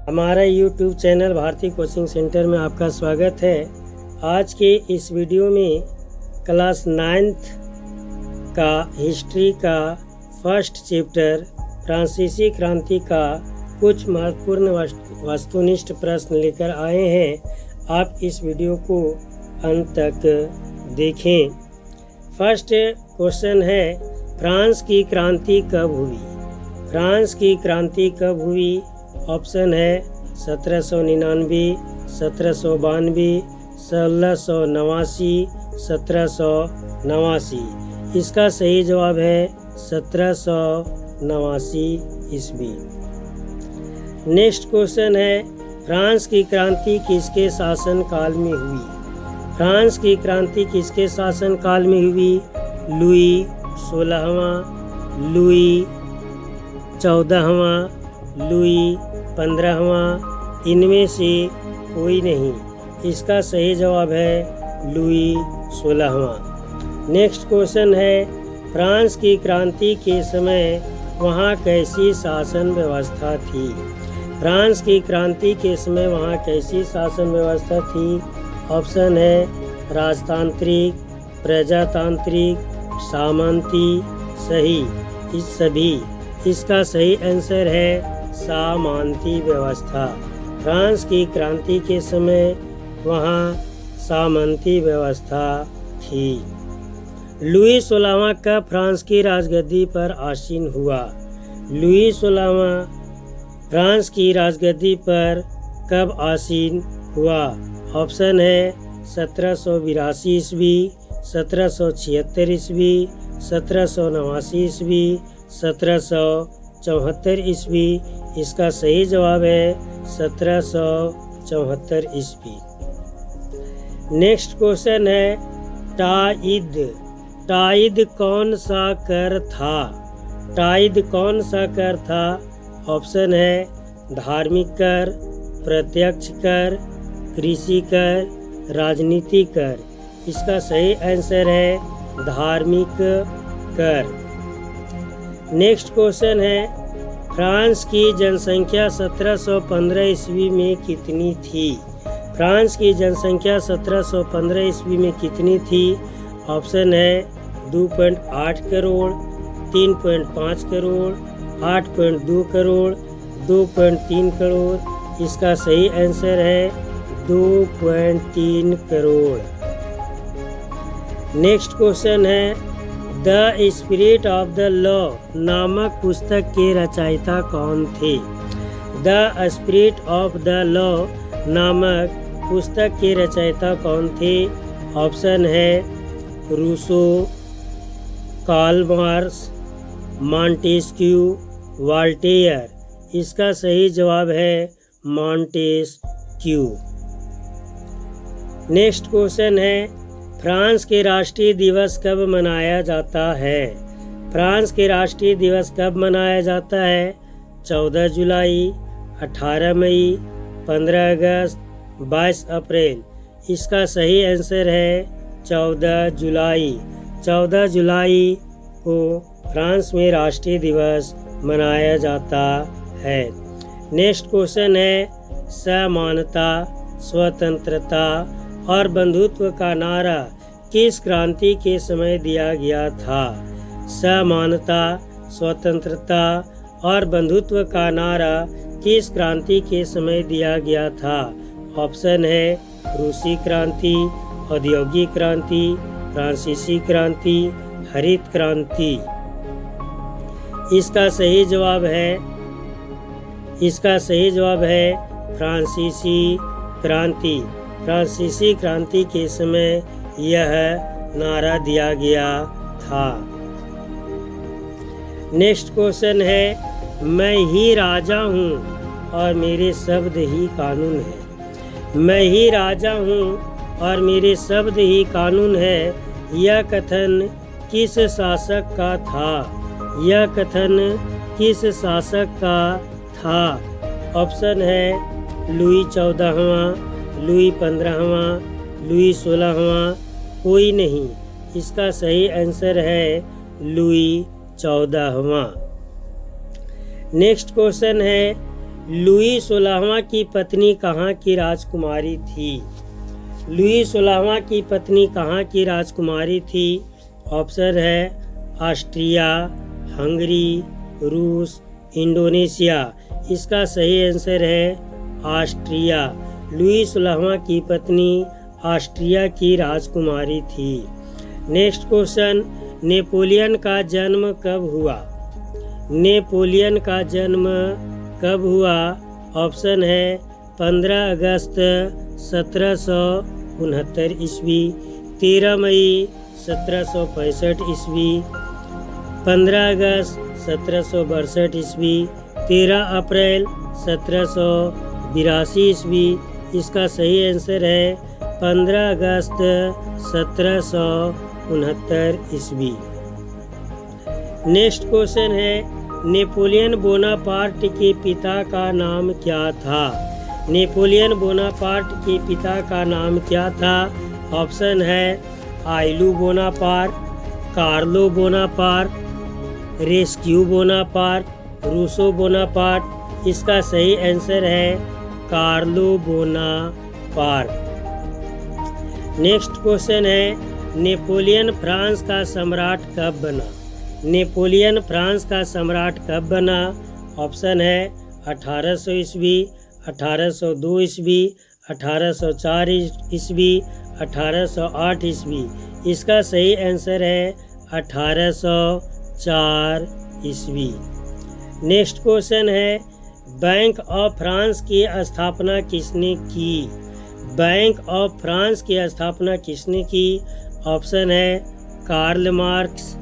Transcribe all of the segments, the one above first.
हमारा YouTube channel भारतीय coaching centre में आपका स्वागत है। आज के इस वीडियो में क्लास 9th का हिस्ट्री का फर्स्ट चैप्टर फ्रांसीसी क्रांति का कुछ महत्वपूर्ण वस्तुनिष्ठ प्रश्न लेकर आए हैं। आप इस वीडियो को अंत तक देखें। फर्स्ट क्वेश्चन है, फ्रांस की क्रांति कब हुई? फ्रांस की क्रांति कब हुई? ऑप्शन है 1799, 1792, 1689, 1789। इसका सही जवाब है 1789 ईस्वी। नेक्स्ट क्वेश्चन है, फ्रांस की क्रांति किसके शासन काल में हुई? फ्रांस की क्रांति किसके शासन काल में हुई? लुई 16वां, लुई 14वां, लुई 15वां, इनमें से कोई नहीं। इसका सही जवाब है लुई 16वां। नेक्स्ट क्वेश्चन है, फ्रांस की क्रांति के समय वहाँ कैसी शासन व्यवस्था थी? फ्रांस की क्रांति के समय वहाँ कैसी शासन व्यवस्था थी? ऑप्शन है राजतांत्रिक, प्रजातांत्रिक, सामंती, सही इस सभी। इसका सही आंसर है सामंती व्यवस्था। फ्रांस की क्रांति के समय वहाँ सामंती व्यवस्था थी। लुई 16वां कब फ्रांस की राजगद्दी पर आसीन हुआ? लुई 16वां फ्रांस की राजगद्दी पर कब आसीन हुआ? ऑप्शन है 1782 ईस्वी, 1776 ईस्वी, 1789 ईस्वी, 1774 ईस्वी। इसका सही जवाब है 1774 ईस्वी। नेक्स्ट क्वेश्चन है, टाइद। टाइद कौन सा कर था? टाइद कौन सा कर था? ऑप्शन है धार्मिक कर, प्रत्यक्ष कर, कृषि कर, राजनीतिक कर। इसका सही आंसर है धार्मिक कर। नेक्स्ट क्वेश्चन है, फ्रांस की जनसंख्या 1715 ईस्वी में कितनी थी? फ्रांस की जनसंख्या 1715 ईस्वी में कितनी थी? ऑप्शन है 2.8 करोड़, 3.5 करोड़, 8.2 करोड़, 2.3 करोड़। इसका सही आंसर है 2.3 करोड़। नेक्स्ट क्वेश्चन है, the spirit of the law नामक पुस्तक के रचयिता कौन थे? The spirit of the law नामक पुस्तक के रचयिता कौन थे? ऑप्शन है Rousseau, Karl Marx, Montesquieu, Voltaire. इसका सही जवाब है मॉन्टेस्क्यू। नेक्स्ट क्वेश्चन है, फ्रांस के राष्ट्रीय दिवस कब मनाया जाता है? फ्रांस के राष्ट्रीय दिवस कब मनाया जाता है? 14 जुलाई, 18 मई, 15 अगस्त, 22 अप्रैल। इसका सही आंसर है 14 जुलाई। 14 जुलाई को फ्रांस में राष्ट्रीय दिवस मनाया जाता है। नेक्स्ट क्वेश्चन है, समानता, स्वतंत्रता और बंधुत्व का नारा किस क्रांति के समय दिया गया था? समानता, स्वतंत्रता और बंधुत्व का नारा किस क्रांति के समय दिया गया था? ऑप्शन है रूसी क्रांति, औद्योगिक क्रांति, फ्रांसीसी क्रांति, हरित क्रांति। इसका सही जवाब है फ्रांसीसी क्रांति। फ्रांसीसी क्रांति के समय यह नारा दिया गया था। नेक्स्ट क्वेश्चन है, मैं ही राजा हूँ और मेरे शब्द ही कानून है। मैं ही राजा हूँ और मेरे शब्द ही कानून है। यह कथन किस शासक का था? यह कथन किस शासक का था? ऑप्शन है लुई 14वां, लुई 15वां, लुई 16वां, कोई नहीं। इसका सही आंसर है लुई 14वां। नेक्स्ट क्वेश्चन है, लुई 16वां की पत्नी कहाँ की राजकुमारी थी? लुई 16वां की पत्नी कहाँ की राजकुमारी थी? ऑप्शन है ऑस्ट्रिया, हंगरी, रूस, इंडोनेशिया। इसका सही आंसर है ऑस्ट्रिया। लुई 16वां की पत्नी ऑस्ट्रिया की राजकुमारी थी। नेक्स्ट क्वेश्चन, नेपोलियन का जन्म कब हुआ? नेपोलियन का जन्म कब हुआ? ऑप्शन है 15 अगस्त 1769 ईस्वी, 13 मई 1765 ईस्वी, 15 अगस्त 1762 ईस्वी, 13 अप्रैल 1782 ईस्वी। इसका सही आंसर है 15 अगस्त 1769 ईस्वी। नेक्स्ट क्वेश्चन है, नेपोलियन बोनापार्ट के पिता का नाम क्या था? नेपोलियन बोनापार्ट के पिता का नाम क्या था? ऑप्शन है आइलू बोनापार्ट, कार्लो बोनापार्ट, रेस्क्यू बोनापार्ट, रूसो बोनापार्ट। इसका सही आंसर है कार्लो बोनापार्ट। नेक्स्ट क्वेश्चन है, नेपोलियन फ्रांस का सम्राट कब बना? नेपोलियन फ्रांस का सम्राट कब बना? ऑप्शन है 1800 ईस्वी, 1802 ईस्वी, 1804 ईस्वी, 1808 ईस्वी। इसका सही आंसर है 1804 ईस्वी। नेक्स्ट क्वेश्चन है, बैंक ऑफ फ्रांस की स्थापना किसने की? बैंक ऑफ फ्रांस की स्थापना किसने की? ऑप्शन है Karl Marx,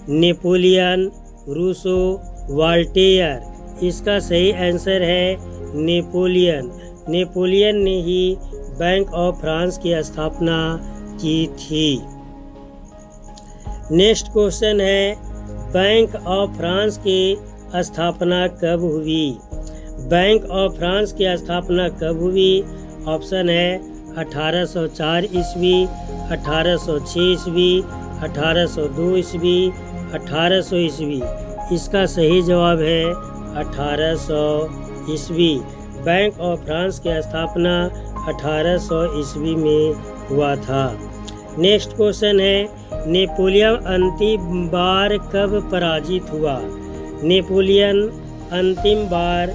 Napoleon, Rousseau, Voltaire. इसका सही आंसर है नेपोलियन। नेपोलियन ने ही बैंक ऑफ फ्रांस की स्थापना की थी। नेक्स्ट क्वेश्चन है, बैंक ऑफ फ्रांस की स्थापना कब हुई? बैंक ऑफ फ्रांस की स्थापना कब हुई? ऑप्शन है 1804 ईस्वी, 1806 ईस्वी, 1802 ईस्वी, 1800 ईस्वी। इसका सही जवाब है 1800 ईस्वी। बैंक ऑफ फ्रांस की स्थापना 1800 ईस्वी में हुआ था। नेक्स्ट क्वेश्चन है, नेपोलियन अंतिम बार कब पराजित हुआ? नेपोलियन अंतिम बार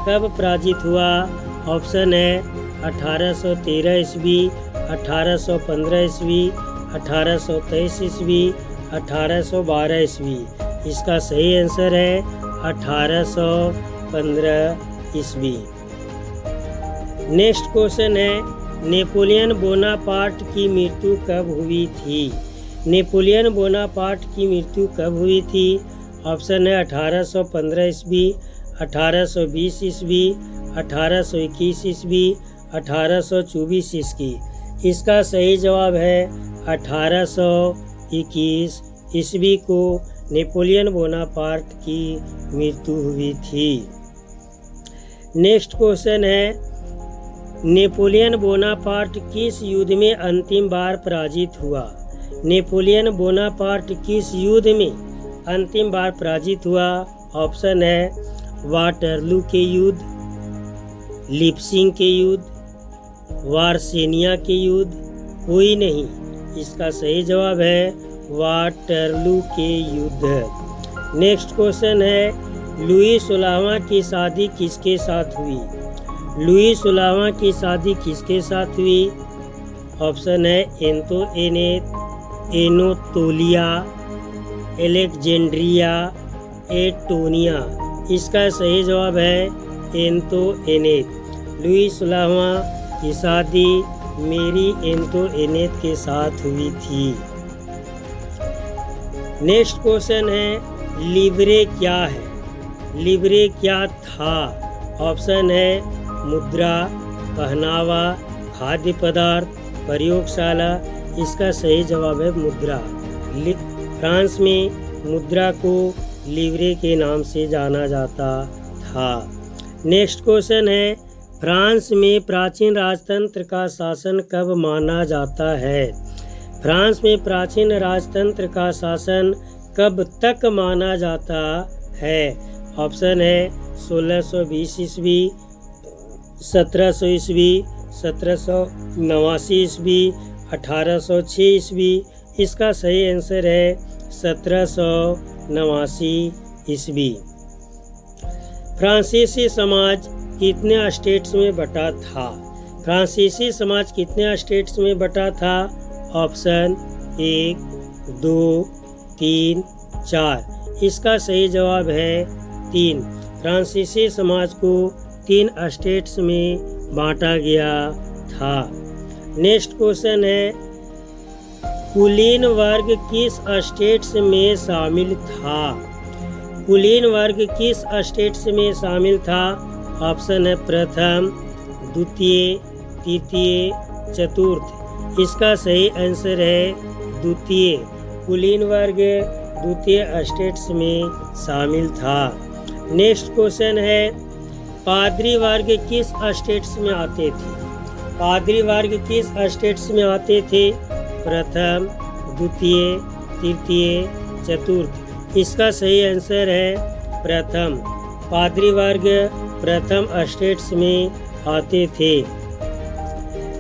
कब पराजित हुआ? ऑप्शन है 1813 ईस्वी, 1815 ईस्वी, 1823 ईस्वी, 1812 ईस्वी। इसका सही आंसर है 1815 ईस्वी। नेक्स्ट क्वेश्चन है, नेपोलियन बोनापार्ट की मृत्यु कब हुई थी? नेपोलियन बोनापार्ट की मृत्यु कब हुई थी? ऑप्शन है 1815 ईस्वी, 1820 ईस्वी, 1821 ईस्वी, 1824 ईस्वी। इसका सही जवाब है 1821 ईस्वी को नेपोलियन बोनापार्ट की मृत्यु हुई थी। नेक्स्ट क्वेश्चन है, नेपोलियन बोनापार्ट किस युद्ध में अंतिम बार पराजित हुआ? नेपोलियन बोनापार्ट किस युद्ध में अंतिम बार पराजित हुआ? ऑप्शन है वाटरलू के युद्ध, लिप्सिंग के युद्ध, वारसेनिया के युद्ध, कोई नहीं। इसका सही जवाब है वाटरलू के युद्ध। नेक्स्ट क्वेश्चन है, लुई 16वां की शादी किसके साथ हुई? लुई 16वां की शादी किसके साथ हुई? ऑप्शन है एंटोइनेट, एनोतोलिया, एलेक्जेंड्रिया, एटोनिया। इसका सही जवाब है एंटोइनेट। लुई 16वां की शादी मेरी एंटोइनेट के साथ हुई थी। नेक्स्ट क्वेश्चन है, लिब्रे क्या है? लिब्रे क्या था? ऑप्शन है मुद्रा, पहनावा, खाद्य पदार्थ, प्रयोगशाला। इसका सही जवाब है मुद्रा। फ्रांस में मुद्रा को लिब्रे के नाम से जाना जाता था। नेक्स्ट क्वेश्चन है, फ्रांस में प्राचीन राजतंत्र का शासन कब माना जाता है? फ्रांस में प्राचीन राजतंत्र का शासन कब तक माना जाता है? ऑप्शन है 1620 ईस्वी, 1700 ईस्वी, 1789 ईस्वी, 1806 ईस्वी। इसका सही आंसर है 1789 ईस्वी। फ्रांसीसी समाज कितने स्टेट्स में बटा था? फ्रांसीसी समाज कितने स्टेट्स में बटा था? ऑप्शन 1, 2, 3, 4। इसका सही जवाब है 3। फ्रांसीसी समाज को 3 स्टेट्स में बांटा गया था। नेक्स्ट क्वेश्चन है, कुलीन वर्ग किस स्टेट्स में शामिल था? कुलीन वर्ग किस स्टेट्स में शामिल था? ऑप्शन है प्रथम, द्वितीय, तृतीय, चतुर्थ। इसका सही आंसर है द्वितीय। कुलीन वर्ग द्वितीय स्टेट्स में शामिल था। नेक्स्ट क्वेश्चन है, पादरी वर्ग किस स्टेट्स में आते थे? पादरी वर्ग किस स्टेट्स में आते थे? प्रथम, द्वितीय, तृतीय, चतुर्थ। इसका सही आंसर है प्रथम। पादरी वर्ग प्रथम स्टेट्स में आते थे।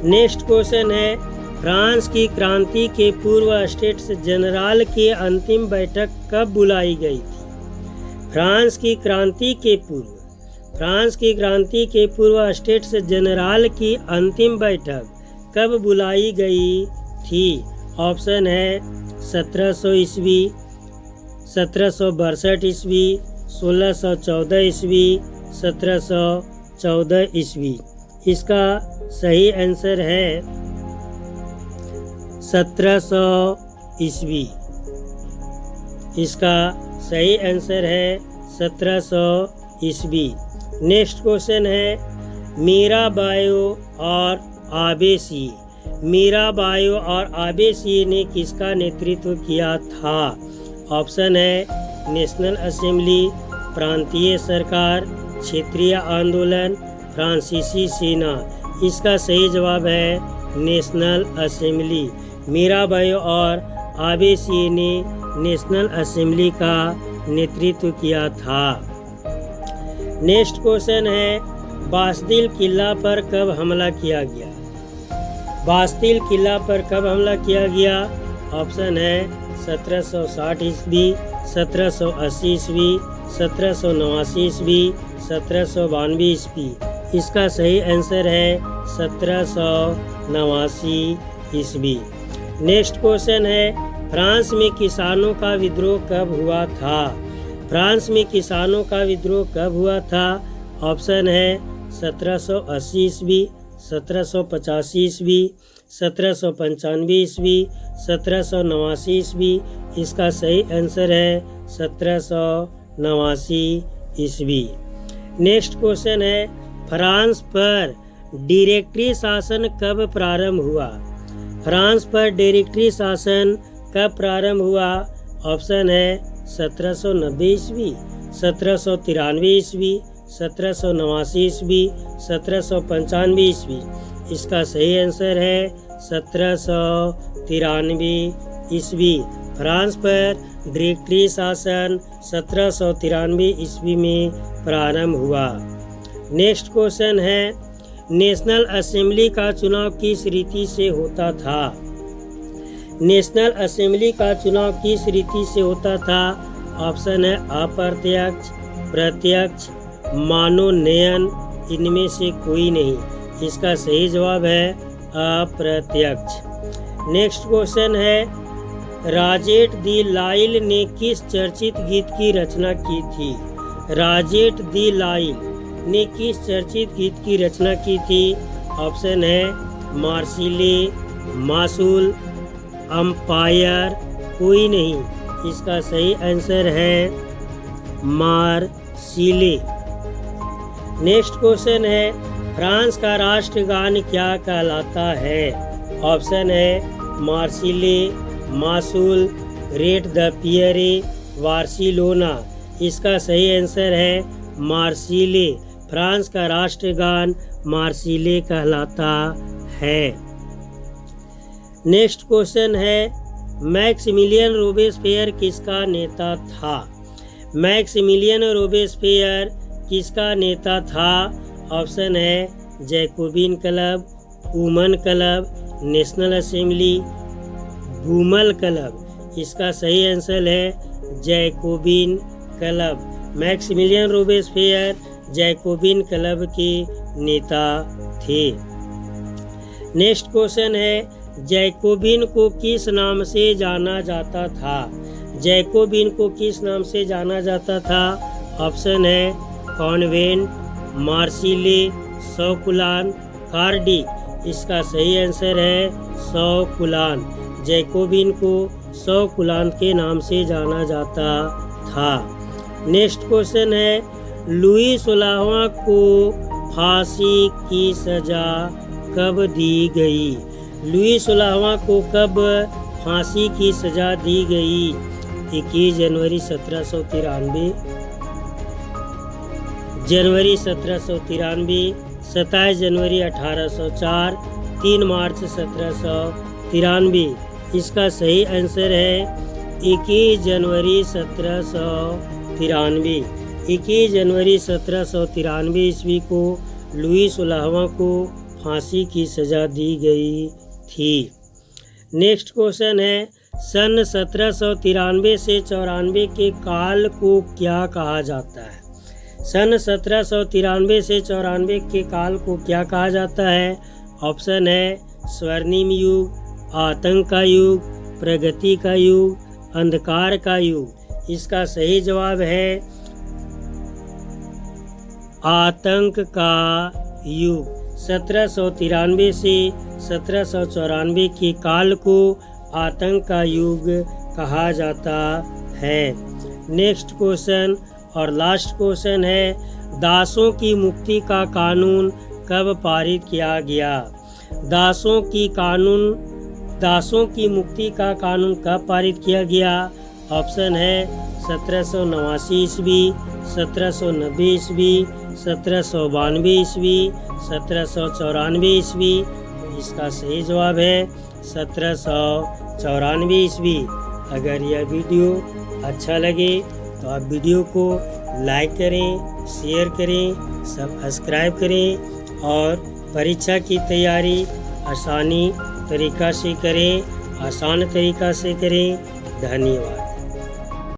नेक्स्ट क्वेश्चन है, फ्रांस की क्रांति के पूर्व स्टेट्स जनरल की अंतिम बैठक कब बुलाई गई थी? फ्रांस की क्रांति के पूर्व स्टेट्स जनरल की अंतिम बैठक कब बुलाई गई थी? ऑप्शन है 1700 ईस्वी, 1762 ईस्वी, 1614 ईस्वी, 1714 ईस्वी। इसका सही आंसर है 1700 ईस्वी। इसका सही आंसर है 1700 ईस्वी। नेक्स्ट क्वेश्चन है, मीराबाई और आबे सिंह। मीराबाई और आबे सिंह ने किसका नेतृत्व किया था? ऑप्शन है नेशनल असेंबली, प्रांतीय सरकार, क्षेत्रीय आंदोलन, फ्रांसीसी सेना। इसका सही जवाब है नेशनल असेंबली। मीराबाई और आबे सिंह ने नेशनल असेंबली का नेतृत्व किया था। नेक्स्ट क्वेश्चन है, बास्तिल किला पर कब हमला किया गया? बास्तिल किला पर कब हमला किया गया? ऑप्शन है 1760 ईस्वी, 1780 ईस्वी, 1789 ईस्वी, 1792 ईस्वी। इसका सही आंसर है 1789 ईस्वी। नेक्स्ट क्वेश्चन है, फ्रांस में किसानों का विद्रोह कब हुआ था? फ्रांस में किसानों का विद्रोह कब हुआ था? ऑप्शन है 1780 ईस्वी, 1785 ईस्वी, 1795 ईस्वी, 1789 ईस्वी। इसका सही आंसर है 1789 ईस्वी। नेक्स्ट क्वेश्चन है, फ्रांस पर डायरेक्टरी शासन कब प्रारंभ हुआ? फ्रांस पर डायरेक्टरी शासन कब प्रारंभ हुआ? ऑप्शन है 1790 ईस्वी, 1793 ईस्वी, 1789 ईस्वी, 1795 ईस्वी। इसका सही आंसर है 1793 ईस्वी। फ्रांस पर डायरेक्टरी शासन 1793 ईस्वी में प्रारंभ हुआ। नेक्स्ट क्वेश्चन है, नेशनल असेंबली का चुनाव किस रीति से होता था? नेशनल असेंबली का चुनाव किस रीति से होता था? ऑप्शन है अप्रत्यक्ष, प्रत्यक्ष, मनोनयन। इनमें से कोई नहीं। इसका सही जवाब है अप्रत्यक्ष। नेक्स्ट क्वेश्चन है, राजेट दी लाइल ने किस चर्चित गीत की रचना की थी? राजेट दी लाइल ने किस चर्चित गीत की रचना की थी? ऑप्शन है मार्सिले, मासूल, अंपायर, कोई नहीं। इसका सही आंसर है मार्सिले। नेक्स्ट क्वेश्चन है, फ्रांस का राष्ट्रगान क्या कहलाता है? ऑप्शन है मार्सिले, मासूल, रेट द पियरे, बार्सिलोना। इसका सही आंसर है मार्सिले। फ्रांस का राष्ट्रगान मार्सिले कहलाता है। नेक्स्ट क्वेश्चन है, मैक्सिमिलियन रोबेस्पियर किसका नेता था? मैक्सिमिलियन रोबेस्पियर किसका नेता था? ऑप्शन है Jacobin club, woman club, national assembly, woman club. इसका सही आंसर है Jacobin club. Maximilien Robespierre Jacobin club के नेता थे। नेक्स्ट क्वेश्चन है जैकोबिन को किस नाम से जाना जाता था? जैकोबिन को किस नाम से जाना जाता था? ऑप्शन है कॉन्वेंट, मार्सिले, सौकुलान, कार्डिक। इसका सही आंसर है सौकुलान। जैकोबिन को सौकुलान के नाम से जाना जाता था। नेक्स्ट क्वेश्चन है लुई 16वां को फांसी की सजा कब दी गई? लुई 16वां को कब फांसी की सजा दी गई? 21 जनवरी 1793, जनवरी 1793, 27 जनवरी 1804, 3 मार्च 1793। इसका सही आंसर है 21 जनवरी 1793। 21 जनवरी 1793 ईस्वी को लुई 16वां को फांसी की सजा दी गई थी। नेक्स्ट क्वेश्चन है सन 1793 से 94 के काल को क्या कहा जाता है? सन 1793 से 94 के काल को क्या कहा जाता है? ऑप्शन है स्वर्णिम युग, आतंक का युग, प्रगति का युग, अंधकार का युग। इसका सही जवाब है आतंक का युग। 1793 से 1794 के काल को आतंक का युग कहा जाता है। नेक्स्ट क्वेश्चन और लास्ट क्वेश्चन है दासों की मुक्ति का कानून कब पारित किया गया? दासों की मुक्ति का कानून कब पारित किया गया? ऑप्शन है 1789 ईस्वी, 1790 ईस्वी, 1792 ईस्वी, 1794 ईस्वी। इसका सही जवाब है 1794 ईस्वी। अगर यह वीडियो अच्छा लगे तो आप वीडियो को लाइक करें, शेयर करें, सब्सक्राइब करें और परीक्षा की तैयारी आसान तरीका से करें। धन्यवाद।